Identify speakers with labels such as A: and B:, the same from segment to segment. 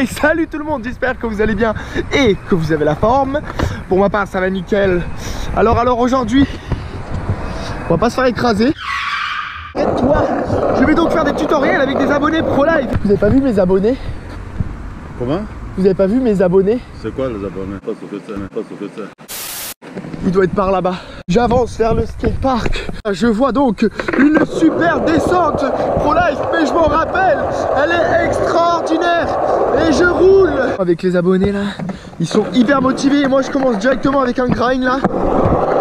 A: Salut tout le monde, j'espère que vous allez bien et que vous avez la forme. Pour ma part ça va nickel. Alors aujourd'hui, on va pas se faire écraser. Et toi, je vais donc faire des tutoriels avec des abonnés pro live. Vous avez pas vu mes abonnés?
B: Comment?
A: Vous avez pas vu mes abonnés?
B: C'est quoi les abonnés? Pas ce que c'est.
A: Il doit être par là-bas. J'avance vers le skatepark. Je vois donc une super descente pro life, mais je m'en rappelle, elle est extraordinaire. Et je roule avec les abonnés là. Ils sont hyper motivés et moi je commence directement avec un grind là.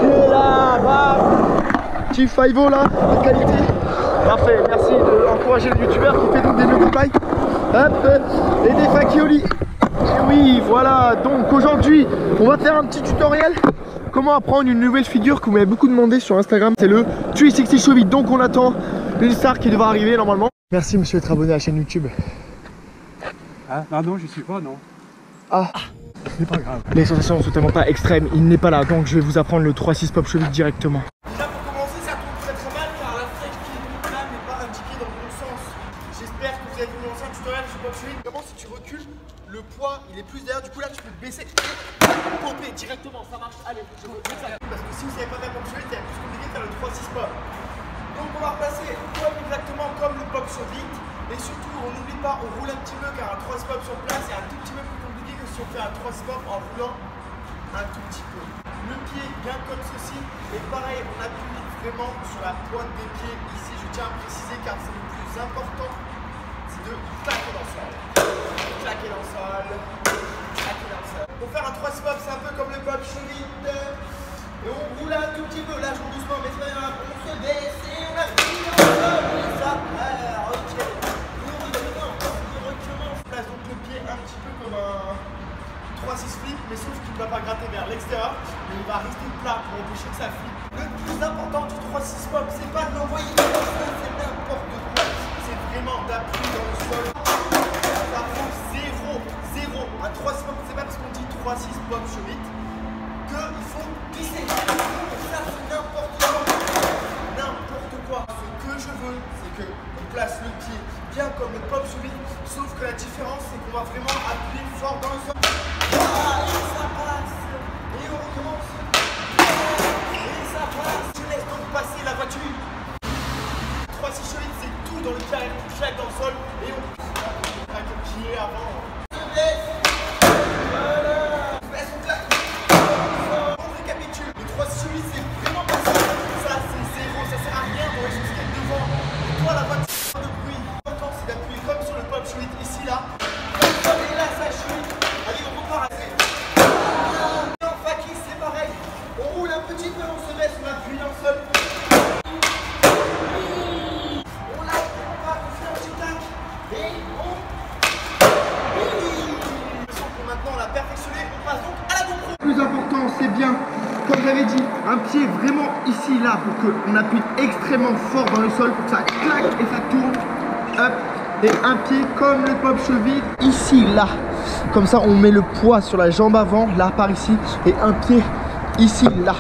A: Et là, bam, petit 5-0 là, de qualité. Parfait, merci d'encourager le youtubeur qui fait donc des no goodbye. Hop, et des fakioli. Et oui, voilà, donc aujourd'hui, on va faire un petit tutoriel. Comment apprendre une nouvelle figure que vous m'avez beaucoup demandé sur Instagram. C'est le 360 Show Beat. Donc on attend une star qui devra arriver normalement. Merci monsieur d'être abonné à la chaîne YouTube.
C: Ah non, je suis pas, non.
A: Ah,
C: C'est pas grave.
A: les sensations sont tellement pas extrêmes, il n'est pas là. Donc je vais vous apprendre le 3-6 Pop Show Beat directement.
D: Déjà pour commencer, ça tombe très mal car la flèche qui est donc là n'est pas indiquée dans le bon sens. J'espère que vous avez vu mon ancien tutoriel sur Pop Show Beat. Comment si tu recules, le poids il est plus derrière, du coup là tu peux te baisser et pomper directement, ça marche. Allez, je veux ça. Parce que si vous savez pas faire Pop Show Beat, c'est plus compliqué de faire le 3-6 Pop. Donc on va replacer exactement comme le Pop Show Beat. Et surtout, on n'oublie pas, on roule un petit peu car un 3-6 Pop sur place est un tout petit peu plus compliqué que si on fait un 3-6 Pop en roulant un tout petit peu. Le pied bien comme ceci, et pareil, on appuie vraiment sur la pointe des pieds ici. Je tiens à préciser car c'est le plus important, c'est de claquer dans le sol. Claquer dans le sol, claquer dans le sol. Pour faire un 3-6 Pop, c'est un peu comme le Pop Show Beat. Et on roule un tout petit peu, là je roule doucement, mais c'est pas grave, on se baisse et on appuie dans le sol, et ça part, ok. Place donc le pied un petit peu comme un 3-6 flip, mais sauf qu'il ne va pas gratter vers l'extérieur, mais il va rester plat pour empêcher que ça flippe. Le plus important du 3-6 pop, c'est pas de l'envoyer dans le sol, c'est n'importe quoi. C'est vraiment d'appuyer dans le sol. Ça vaut 0. Un 3-6 pop, c'est pas parce qu'on dit 3-6 pop Show Beat qu'il faut glisser. Ça, c'est n'importe quoi. N'importe quoi. Ce que je veux, c'est qu'on place le pied bien comme le Pop Show Beat, sauf que la différence c'est qu'on va vraiment appuyer fort dans le sol. Ah, et ça passe. Et on recommence. Et ça passe. Je laisse donc passer la voiture. 3-6 Show Beat, c'est tout dans le pied arrière qui claque dans le sol. Et on claque le pied avant. On se laisse. Voilà. On laisse, on claque. On récapitule. Le 3-6 Show Beat, c'est vraiment pas ça. Ça, c'est 0. Ça sert à rien dans les choses qui est devant. Et toi, la voiture. C'est d'appuyer comme sur le Pop Show Beat ici là. Et là ça chute. Allez on repart. En faki c'est pareil. On roule un petit peu, on se baisse, on appuie dans le sol. On lâche, on part, on fait un petit tac. Et on. Je sens que maintenant on l'a perfectionné. On passe donc à la GoPro. Le plus important c'est bien, comme j'avais dit, un pied vraiment ici là pour qu'on appuie extrêmement fort dans le sol pour que ça claque et ça tourne. Hop, et un pied comme le Pop Show Beat ici là, comme ça on met le poids sur la jambe avant là par ici, et un pied ici là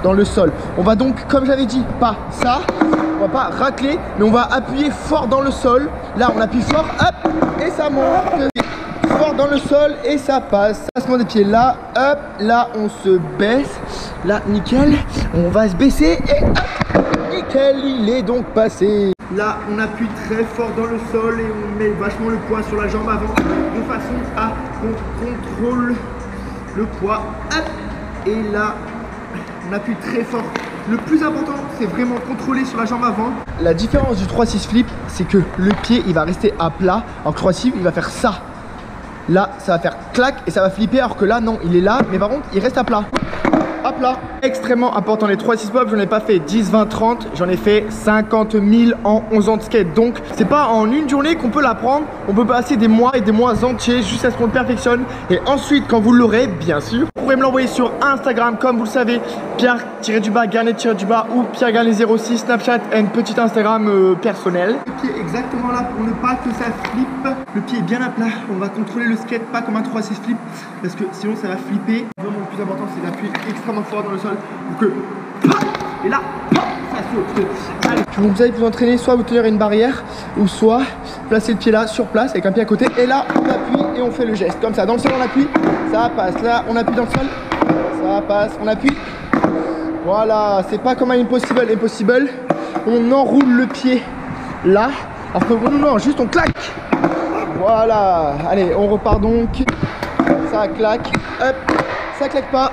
D: dans le sol. On va donc, comme j'avais dit, pas ça, on va pas racler, mais on va appuyer fort dans le sol. Là on appuie fort, hop, et ça monte fort dans le sol et ça passe. Passement des pieds là, hop, là on se baisse, là nickel, on va se baisser et hop, nickel, il est donc passé. Là, on appuie très fort dans le sol et on met vachement le poids sur la jambe avant de façon à qu'on contrôle le poids. Hop, et là, on appuie très fort. Le plus important, c'est vraiment contrôler sur la jambe avant. La différence du 3-6 flip, c'est que le pied, il va rester à plat. Alors que 3-6, il va faire ça. Là, ça va faire clac et ça va flipper. Alors que là, non, il est là. Mais par contre, il reste à plat. Hop là. Extrêmement important, les 3-6 pop, j'en ai pas fait 10, 20, 30, j'en ai fait 50 000 en 11 ans de skate. Donc c'est pas en une journée qu'on peut l'apprendre, on peut passer des mois et des mois entiers jusqu'à ce qu'on le perfectionne. Et ensuite, quand vous l'aurez, bien sûr, vous pourrez me l'envoyer sur Instagram, comme vous le savez, Pierre-Garnet-du-bas ou Pierre-Garnet06, Snapchat et une petite Instagram personnelle. Le pied exactement là pour ne pas que ça flippe. Le pied est bien à plat, on va contrôler le skate, pas comme un 3-6 flip, parce que sinon ça va flipper. Vraiment le plus important c'est d'appuyer extrêmement fort dans le sol pour que et là ça Allez, vous allez vous entraîner, soit vous tenir une barrière, ou soit placer le pied là, sur place, avec un pied à côté. Et là, on appuie et on fait le geste. Comme ça, dans le sol, on appuie, ça passe. Là, on appuie dans le sol, ça passe, on appuie. Voilà, c'est pas comme un impossible. Impossible, on enroule le pied là. Alors que non, juste on claque. Voilà, allez, on repart donc. Ça claque, hop, ça claque pas.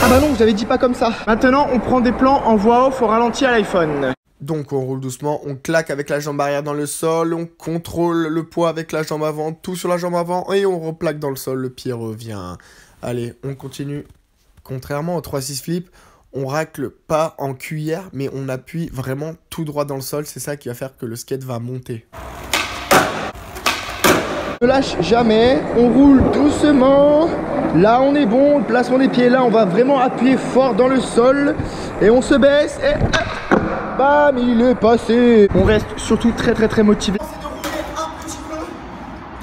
D: Ah bah non, je l'avais dit pas comme ça. Maintenant, on prend des plans en voix off au ralenti à l'iPhone. Donc on roule doucement, on claque avec la jambe arrière dans le sol, on contrôle le poids avec la jambe avant, tout sur la jambe avant, et on replaque dans le sol, le pied revient. Allez, on continue. Contrairement au 3-6 flip, on racle pas en cuillère, mais on appuie vraiment tout droit dans le sol, c'est ça qui va faire que le skate va monter. Ne lâche jamais, on roule doucement. Là on est bon, le placement des pieds là, on va vraiment appuyer fort dans le sol. Et on se baisse et hop, bam, il est passé. On reste surtout très motivé. C'est de rouler un petit peu,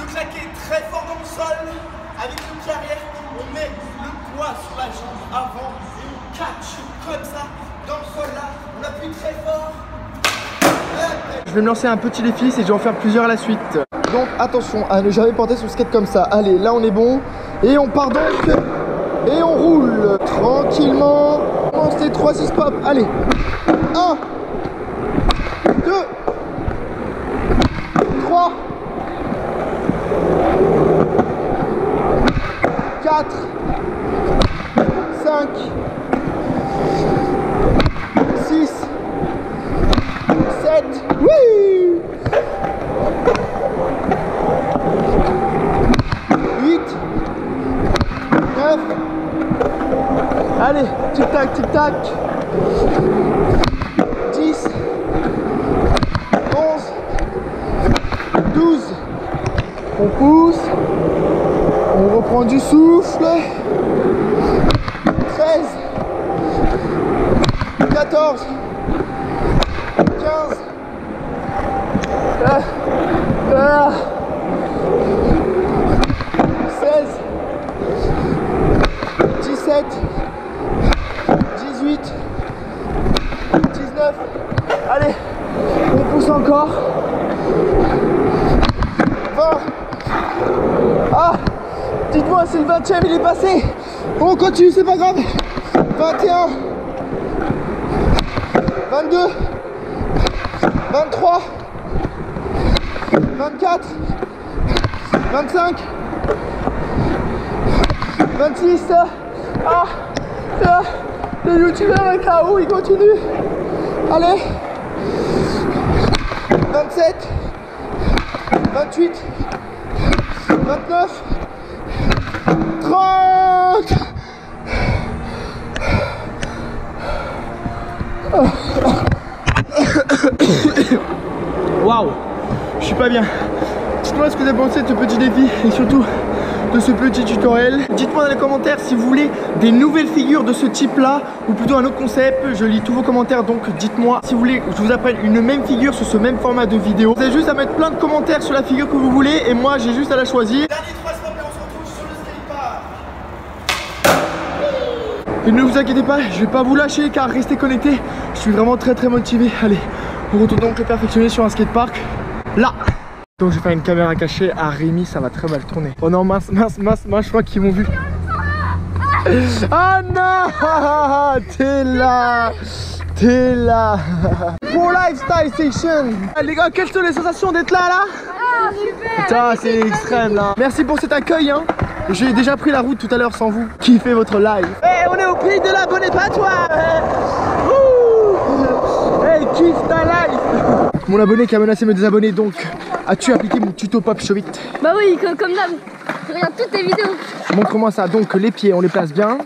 D: de claquer très fort dans le sol. Avec le pied arrière, on met le poids sur la jambe avant et on catch comme ça dans le sol là. On appuie très fort. Je vais me lancer un petit défi, c'est que je vais en faire plusieurs à la suite. Donc attention à ne jamais porter sur le skate comme ça. Allez, là on est bon. Et on part donc. Et on roule tranquillement. C'est 3-6 pop. Allez. 1, 2, 3, 4, 5, 6, 7. Oui. 8, 9, allez, tic-tac, tic-tac, 10, 11, 12, on pousse, on reprend du souffle, 13, 14, 15, 16, 17, 18, 19, allez, on pousse encore, 20, ah, dites-moi si le 20e il est passé, on continue, c'est pas grave, 21, 22, 23, 24, 25, 26, le youtubeur est KO, il continue. Allez, 27, 28, 29, 30. Waouh, je suis pas bien. Dites-moi ce que vous avez pensé de ce petit défi et surtout de ce petit tutoriel. Dites-moi dans les commentaires si vous voulez des nouvelles figures de ce type là ou plutôt un autre concept. Je lis tous vos commentaires, donc dites-moi si vous voulez que je vous apprenne une même figure sur ce même format de vidéo. Vous avez juste à mettre plein de commentaires sur la figure que vous voulez et moi j'ai juste à la choisir. Dernier 3 stops et on se retrouve sur le skatepark. Et ne vous inquiétez pas, je vais pas vous lâcher car restez connectés. Je suis vraiment très motivé. Allez, on retourne donc le perfectionner sur un skatepark. Là. Donc je vais faire une caméra cachée à Rémi, ça va très mal tourner. Oh non, mince, je crois qu'ils m'ont vu. Ah non, t'es là. Pro Lifestyle Station. Les gars, quelles sont les sensations d'être là
E: Ah, super.
D: Putain, c'est extrême là. Merci pour cet accueil hein. J'ai déjà pris la route tout à l'heure sans vous. Kiffez votre live. Hey, on est au pays de l'abonné pas toi. Hey, kiffe ta life. Mon abonné qui a menacé de me désabonner, donc as-tu appliqué mon tuto pop show vite?
E: Bah oui, comme d'hab, je regarde toutes tes vidéos.
D: Montre-moi ça, donc les pieds on les place bien.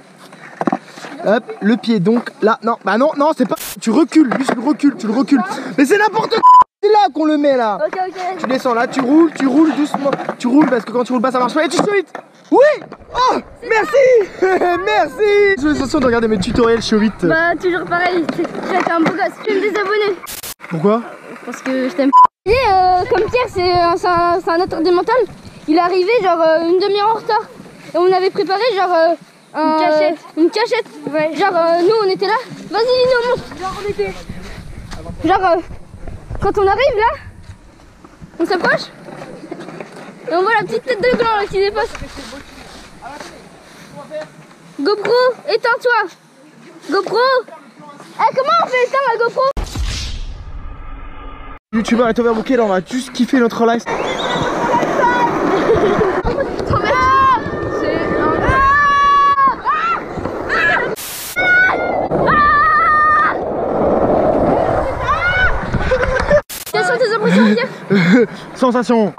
D: Hop, le pied donc là, non, bah non, c'est pas... Tu recules, lui tu le recules. Mais c'est n'importe quoi. C'est là qu'on le met là.
E: Ok.
D: Tu descends là, tu roules doucement. Tu roules parce que quand tu roules pas ça marche pas et tu show vite. Oui. Oh, merci. Merci. J'ai l'impression de regarder mes tutoriels show vite.
E: Bah toujours pareil, c'est un beau gosse. Je vais me désabonner.
D: Pourquoi?
E: Parce que je t'aime. Comme Pierre, c'est un atteint de mental. Il est arrivé genre une demi-heure en retard. Et on avait préparé genre une cachette. Ouais. Genre nous on était là. Vas-y Lino, monte. Genre on était Genre, quand on arrive là, on s'approche et on voit la petite tête de gland là, qui dépasse. GoPro, éteins-toi. GoPro. Comment on fait éteindre la GoPro?
A: YouTubeur est overbooké, là on va juste kiffer notre live. Sensation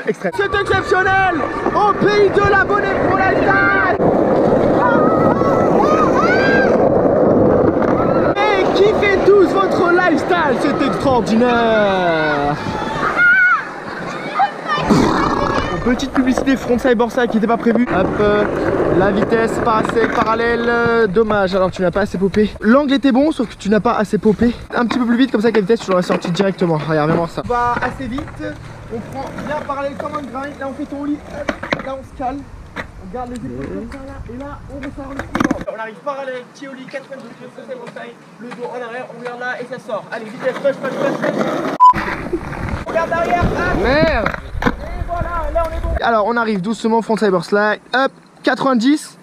A: extrême. C'est exceptionnel au pays de l'abonné pour la lifestyle. Et kiffez tous votre lifestyle, c'est extraordinaire. Petite publicité Front Cyberside qui n'était pas prévue. Hop, la vitesse pas assez parallèle, dommage, alors tu n'as pas assez popé. L'angle était bon sauf que tu n'as pas assez popé. Un petit peu plus vite comme ça que la vitesse tu l'aurais sorti directement. Regarde, viens voir ça. On va assez vite, on prend bien parallèle comme un grind. Là on fait ton lit, là on se calme. On garde les épaules comme ça là, et là on ressort le suivant. On arrive parallèle, petit au lit, 4 mètres de Front Cyberside, le dos en arrière, on regarde là et ça sort. Allez, vitesse, push. On regarde derrière, merde. Alors on arrive doucement, Front Cyberslide, hop, 90,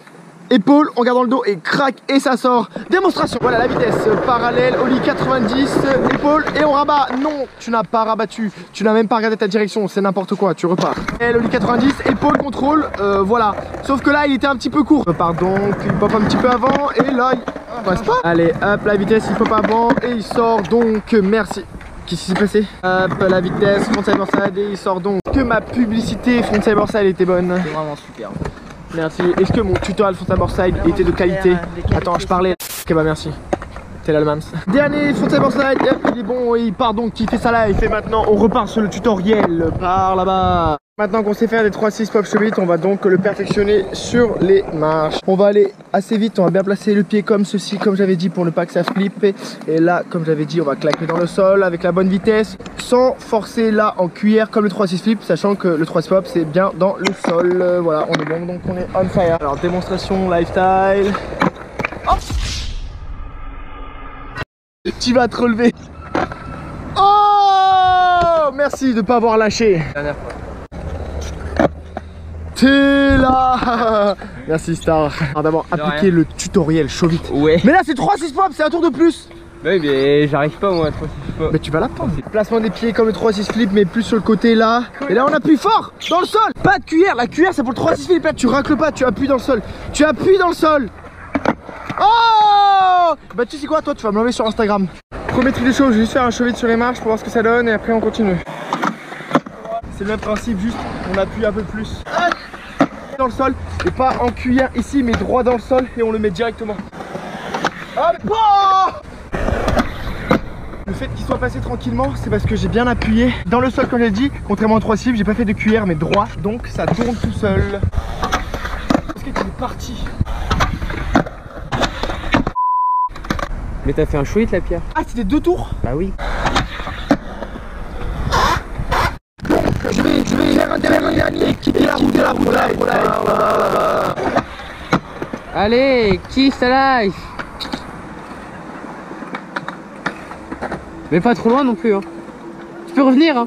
A: épaule, on garde dans le dos et crac et ça sort. Démonstration, voilà la vitesse, parallèle, au lit 90, épaule et on rabat. Non, tu n'as pas rabattu, tu n'as même pas regardé ta direction, c'est n'importe quoi, tu repars. Et au lit 90, épaule, contrôle, voilà. Sauf que là il était un petit peu court. Repars donc, il pop un petit peu avant et là il passe pas. Allez, hop, la vitesse, il pop avant et il sort donc, merci. Qu'est-ce qui s'est passé? Hop, la vitesse, Front Cyberside et il sort donc. Est-ce que ma publicité Front Cyberside était bonne?
F: C'est vraiment super.
A: Merci. Est-ce que mon tutoriel Front Cyberside était de qualité? Attends, je parlais. Ok bah merci. T'es l'Allemand. Dernier Front Cyberside, il est bon, il part donc, il fait ça live. Et maintenant on repart sur le tutoriel par là-bas. Maintenant qu'on sait faire des 3-6 pop shobit, on va donc le perfectionner sur les marches. On va aller assez vite, on va bien placer le pied comme ceci, comme j'avais dit, pour ne pas que ça flippe. Et là, comme j'avais dit, on va claquer dans le sol avec la bonne vitesse, sans forcer là en cuillère comme le 3-6 flip, sachant que le 3-6 pop c'est bien dans le sol. Voilà, on est bon, donc on est on fire. Alors démonstration lifestyle. Oh, tu vas te relever. Oh, merci de pas avoir lâché.
F: Dernière fois.
A: T'es là. Merci Star d'avoir appliqué le tutoriel chaud vite.
F: Ouais.
A: Mais là c'est 3-6 pop, c'est un tour de plus.
F: Oui mais j'arrive pas moi à 3-6 pop.
A: Mais tu vas l'apprendre. Placement des pieds comme le 3-6 flip mais plus sur le côté là. Et là on appuie fort dans le sol. Pas de cuillère, la cuillère c'est pour le 3-6 flip. Là tu racles pas, tu appuies dans le sol. Tu appuies dans le sol. Oh, bah tu sais quoi, toi tu vas me l'enlever sur Instagram. Premier truc des choses, je vais juste faire un chaud vite sur les marches pour voir ce que ça donne et après on continue. C'est le même principe, juste on appuie un peu plus dans le sol et pas en cuillère ici mais droit dans le sol et on le met directement. Le fait qu'il soit passé tranquillement c'est parce que j'ai bien appuyé dans le sol comme j'ai dit, contrairement au 3 slip j'ai pas fait de cuillère mais droit donc ça tourne tout seul. Parce qu'il est parti.
F: Mais t'as fait un chouette la Pierre.
A: Ah c'était 2 tours?
F: Bah oui.
A: Je vais faire un dernier, quitter la route,
F: Allez, kiss ta life. Mais pas trop loin non plus hein. Tu peux revenir hein.